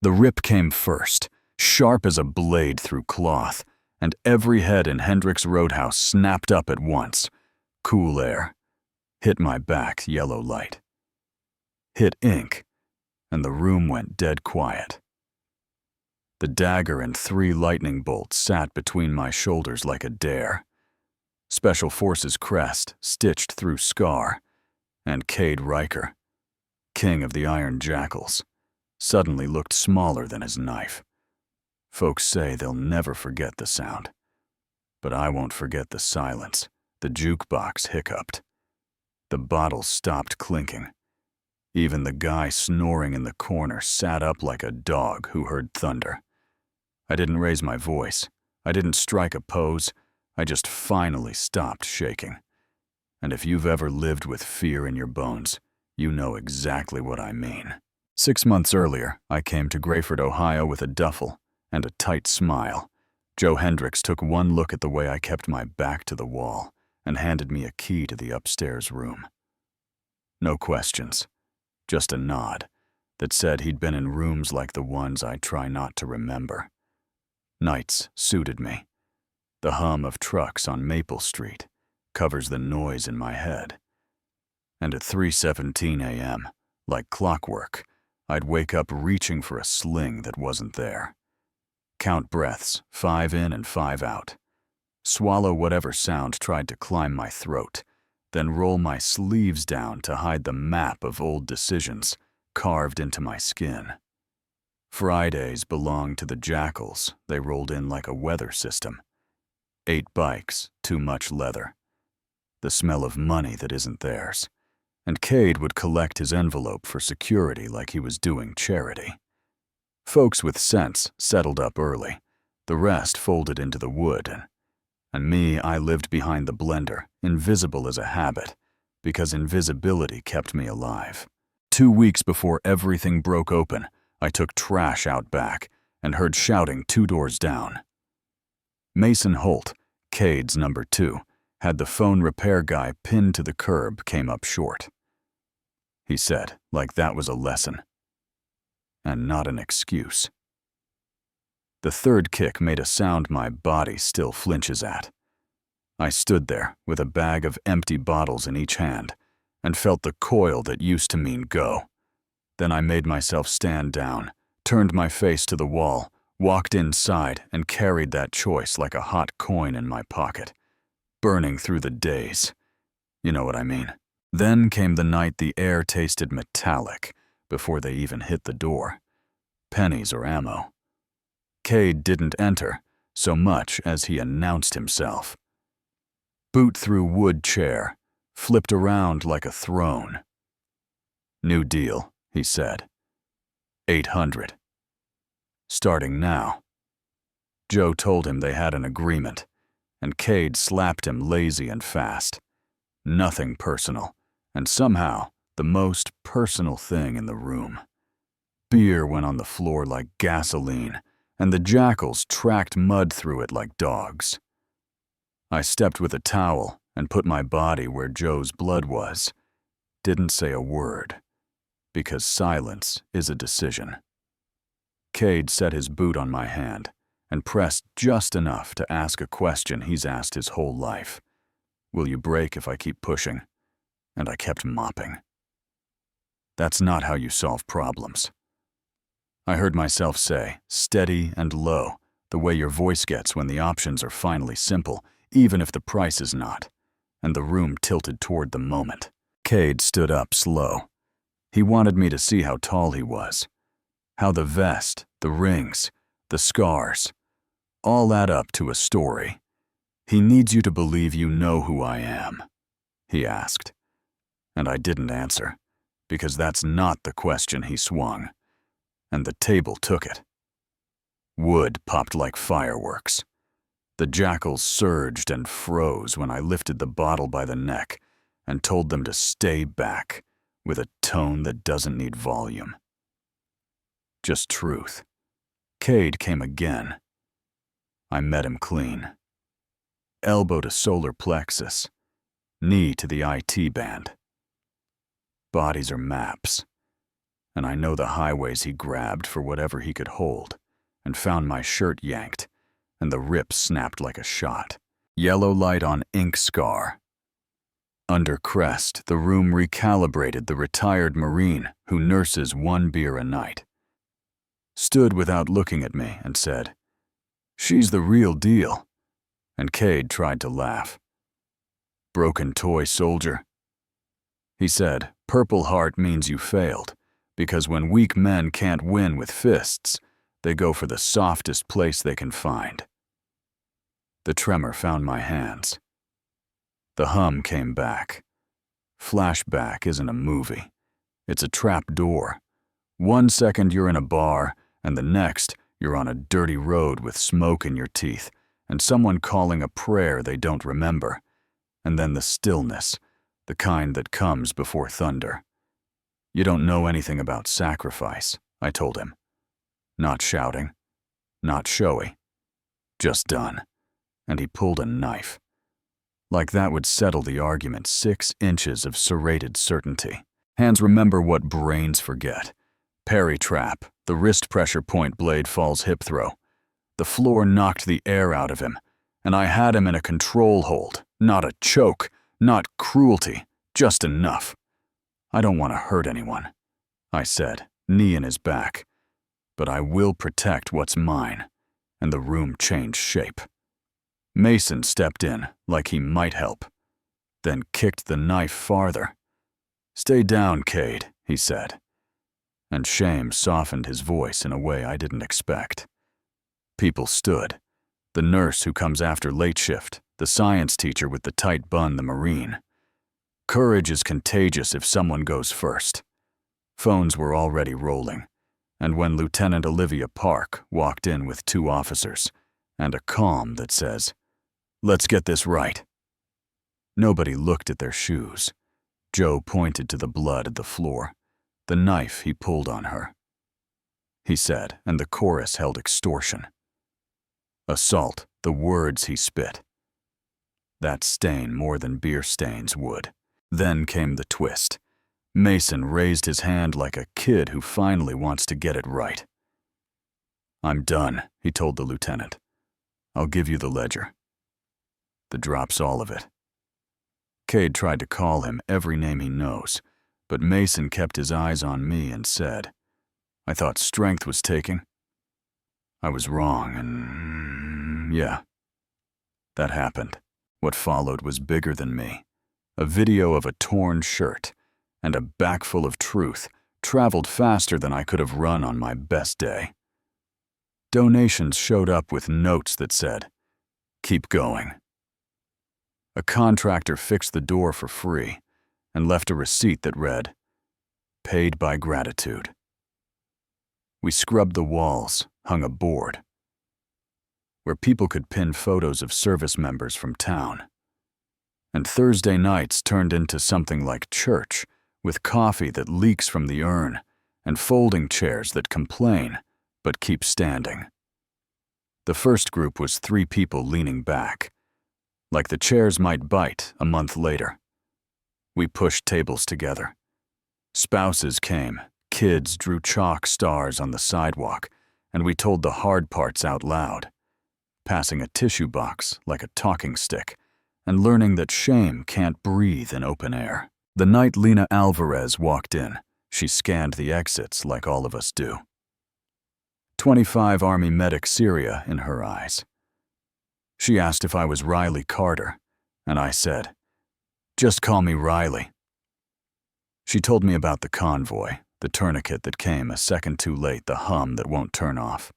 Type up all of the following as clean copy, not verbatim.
The rip came first, sharp as a blade through cloth, and every head in Hendrick's Roadhouse snapped up at once. Cool air. Hit my back, yellow light. Hit ink, and the room went dead quiet. The dagger and 3 lightning bolts sat between my shoulders like a dare. Special Forces crest stitched through scar, and Cade Riker, king of the Iron Jackals, suddenly looked smaller than his knife. Folks say they'll never forget the sound, but I won't forget the silence. The jukebox hiccuped. The bottles stopped clinking. Even the guy snoring in the corner sat up like a dog who heard thunder. I didn't raise my voice. I didn't strike a pose. I just finally stopped shaking. And if you've ever lived with fear in your bones, you know exactly what I mean. 6 months earlier, I came to Grayford, Ohio with a duffel and a tight smile. Joe Hendricks took one look at the way I kept my back to the wall and handed me a key to the upstairs room. No questions, just a nod that said he'd been in rooms like the ones I try not to remember. Nights suited me. The hum of trucks on Maple Street covers the noise in my head. And at 3:17 a.m., like clockwork, I'd wake up reaching for a sling that wasn't there. Count breaths, 5 in and 5 out. Swallow whatever sound tried to climb my throat, then roll my sleeves down to hide the map of old decisions carved into my skin. Fridays belonged to the Jackals. They rolled in like a weather system. 8 bikes, too much leather. The smell of money that isn't theirs. And Cade would collect his envelope for security like he was doing charity. Folks with sense settled up early. The rest folded into the wood. And me, I lived behind the blender, invisible as a habit, because invisibility kept me alive. 2 weeks before everything broke open, I took trash out back and heard shouting 2 doors down. Mason Holt, Cade's number 2, had the phone repair guy pinned to the curb came up short. He said, like that was a lesson, and not an excuse. The third kick made a sound my body still flinches at. I stood there with a bag of empty bottles in each hand and felt the coil that used to mean go. Then I made myself stand down, turned my face to the wall, walked inside, and carried that choice like a hot coin in my pocket, burning through the days. You know what I mean. Then came the night the air tasted metallic before they even hit the door. Pennies or ammo. Cade didn't enter so much as he announced himself. Boot through wood chair, flipped around like a throne. New deal, he said. 800. Starting now. Joe told him they had an agreement, and Cade slapped him lazy and fast. Nothing personal, and somehow the most personal thing in the room. Beer went on the floor like gasoline, and the Jackals tracked mud through it like dogs. I stepped with a towel and put my body where Joe's blood was. Didn't say a word, because silence is a decision. Cade set his boot on my hand and pressed just enough to ask a question he's asked his whole life. Will you break if I keep pushing? And I kept mopping. That's not how you solve problems. I heard myself say, steady and low, the way your voice gets when the options are finally simple, even if the price is not, and the room tilted toward the moment. Cade stood up slow. He wanted me to see how tall he was, how the vest, the rings, the scars, all add up to a story. He needs you to believe you know who I am, he asked. And I didn't answer, because that's not the question he swung. And the table took it. Wood popped like fireworks. The Jackals surged and froze when I lifted the bottle by the neck and told them to stay back with a tone that doesn't need volume. Just truth. Cade came again. I met him clean. Elbow to solar plexus, knee to the IT band. Bodies are maps, and I know the highways he grabbed for whatever he could hold, and found my shirt yanked, and the rip snapped like a shot. Yellow light on ink scar. Under crest, the room recalibrated the retired Marine who nurses 1 beer a night. Stood without looking at me and said, "She's the real deal." And Cade tried to laugh. "Broken toy soldier." He said, "Purple Heart means you failed, because when weak men can't win with fists, they go for the softest place they can find." The tremor found my hands. The hum came back. Flashback isn't a movie. It's a trap door. 1 second you're in a bar, and the next you're on a dirty road with smoke in your teeth and someone calling a prayer they don't remember. And then the stillness, the kind that comes before thunder. "You don't know anything about sacrifice," I told him. Not shouting, not showy, just done. And he pulled a knife. Like that would settle the argument. 6 inches of serrated certainty. Hands remember what brains forget. Parry trap, the wrist pressure point blade falls hip throw. The floor knocked the air out of him, and I had him in a control hold, not a choke, not cruelty, just enough. "I don't want to hurt anyone," I said, knee in his back. "But I will protect what's mine," and the room changed shape. Mason stepped in, like he might help, then kicked the knife farther. "Stay down, Cade," he said. And shame softened his voice in a way I didn't expect. People stood. The nurse who comes after late shift, the science teacher with the tight bun, the Marine. Courage is contagious if someone goes first. Phones were already rolling, and when Lieutenant Olivia Park walked in with 2 officers, and a calm that says, "Let's get this right." Nobody looked at their shoes. Joe pointed to the blood at the floor, the knife he pulled on her. He said, and the chorus held extortion. Assault, the words he spit. That stain more than beer stains would. Then came the twist. Mason raised his hand like a kid who finally wants to get it right. "I'm done," he told the lieutenant. "I'll give you the ledger." The drop's all of it. Cade tried to call him every name he knows, but Mason kept his eyes on me and said, "I thought strength was taking." I was wrong, and yeah, that happened. What followed was bigger than me. A video of a torn shirt, and a back full of truth traveled faster than I could have run on my best day. Donations showed up with notes that said, "Keep going." A contractor fixed the door for free and left a receipt that read, "Paid by gratitude." We scrubbed the walls, hung a board where people could pin photos of service members from town. And Thursday nights turned into something like church, with coffee that leaks from the urn and folding chairs that complain but keep standing. The first group was 3 people leaning back, like the chairs might bite a month later. We pushed tables together. Spouses came, kids drew chalk stars on the sidewalk, and we told the hard parts out loud, passing a tissue box like a talking stick, and learning that shame can't breathe in open air. The night Lena Alvarez walked in, she scanned the exits like all of us do. 25 Army medic Syria in her eyes. She asked if I was Riley Carter, and I said, "Just call me Riley." She told me about the convoy, the tourniquet that came a second too late, the hum that won't turn off.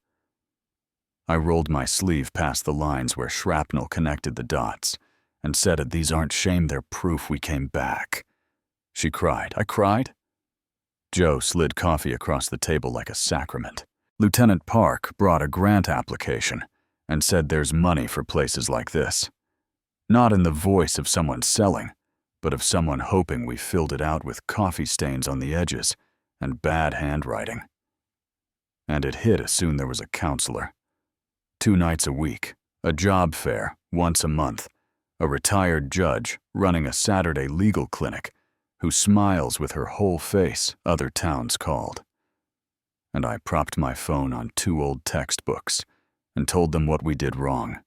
I rolled my sleeve past the lines where shrapnel connected the dots and said, "These aren't shame, they're proof we came back." She cried. I cried? Joe slid coffee across the table like a sacrament. Lieutenant Park brought a grant application and said there's money for places like this. Not in the voice of someone selling, but of someone hoping we filled it out with coffee stains on the edges and bad handwriting. And it hit as soon there was a counselor. 2 nights a week, a job fair once a month, a retired judge running a Saturday legal clinic who smiles with her whole face, other towns called. and I propped my phone on 2 old textbooks and told them what we did wrong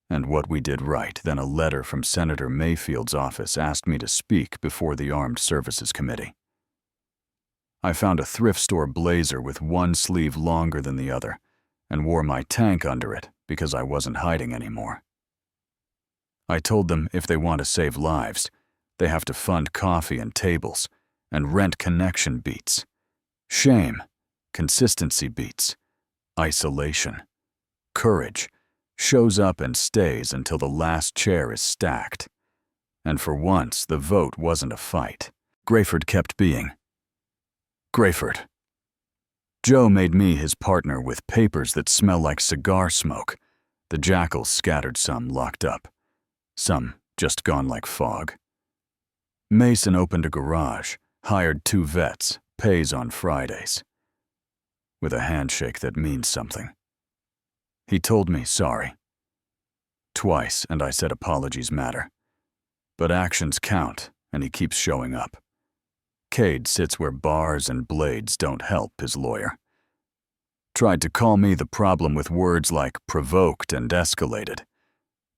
and what we did right. Then a letter from Senator Mayfield's office asked me to speak before the Armed Services Committee. I found a thrift store blazer with one sleeve longer than the other and wore my tank under it because I wasn't hiding anymore. I told them if they want to save lives, they have to fund coffee and tables and rent connection beats. Shame, consistency beats, isolation. Courage shows up and stays until the last chair is stacked. And for once, the vote wasn't a fight. Grayford kept being Grayford. Joe made me his partner with papers that smell like cigar smoke. The jackals scattered some locked up, some just gone like fog. Mason opened a garage, hired 2 vets, pays on Fridays. With a handshake that means something. He told me sorry. Twice, and I said apologies matter. But actions count, and he keeps showing up. Cade sits where bars and blades don't help, his lawyer. Tried to call me the problem with words like provoked and escalated.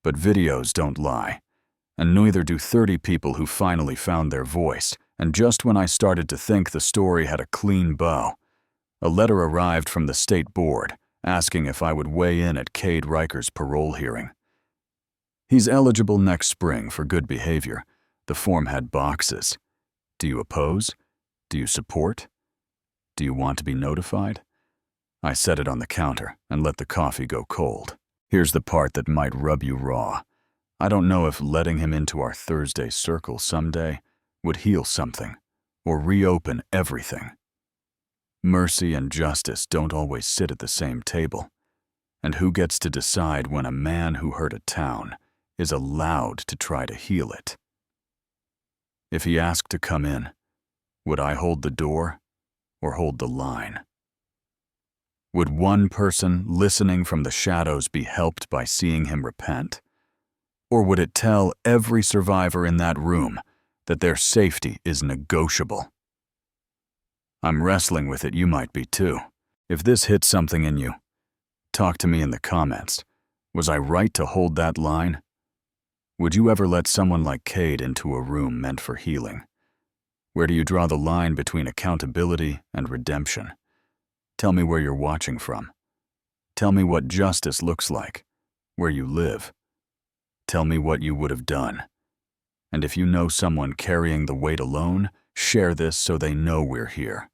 But videos don't lie, and neither do 30 people who finally found their voice. And just when I started to think the story had a clean bow, a letter arrived from the state board asking if I would weigh in at Cade Riker's parole hearing. He's eligible next spring for good behavior. The form had boxes. Do you oppose? Do you support? Do you want to be notified? I set it on the counter and let the coffee go cold. Here's the part that might rub you raw. I don't know if letting him into our Thursday circle someday would heal something or reopen everything. Mercy and justice don't always sit at the same table. And who gets to decide when a man who hurt a town is allowed to try to heal it? If he asked to come in, would I hold the door or hold the line? Would one person listening from the shadows be helped by seeing him repent? Or would it tell every survivor in that room that their safety is negotiable? I'm wrestling with it, you might be too. If this hits something in you, talk to me in the comments. Was I right to hold that line? Would you ever let someone like Cade into a room meant for healing? Where do you draw the line between accountability and redemption? Tell me where you're watching from. Tell me what justice looks like, where you live. Tell me what you would have done. And if you know someone carrying the weight alone, share this so they know we're here.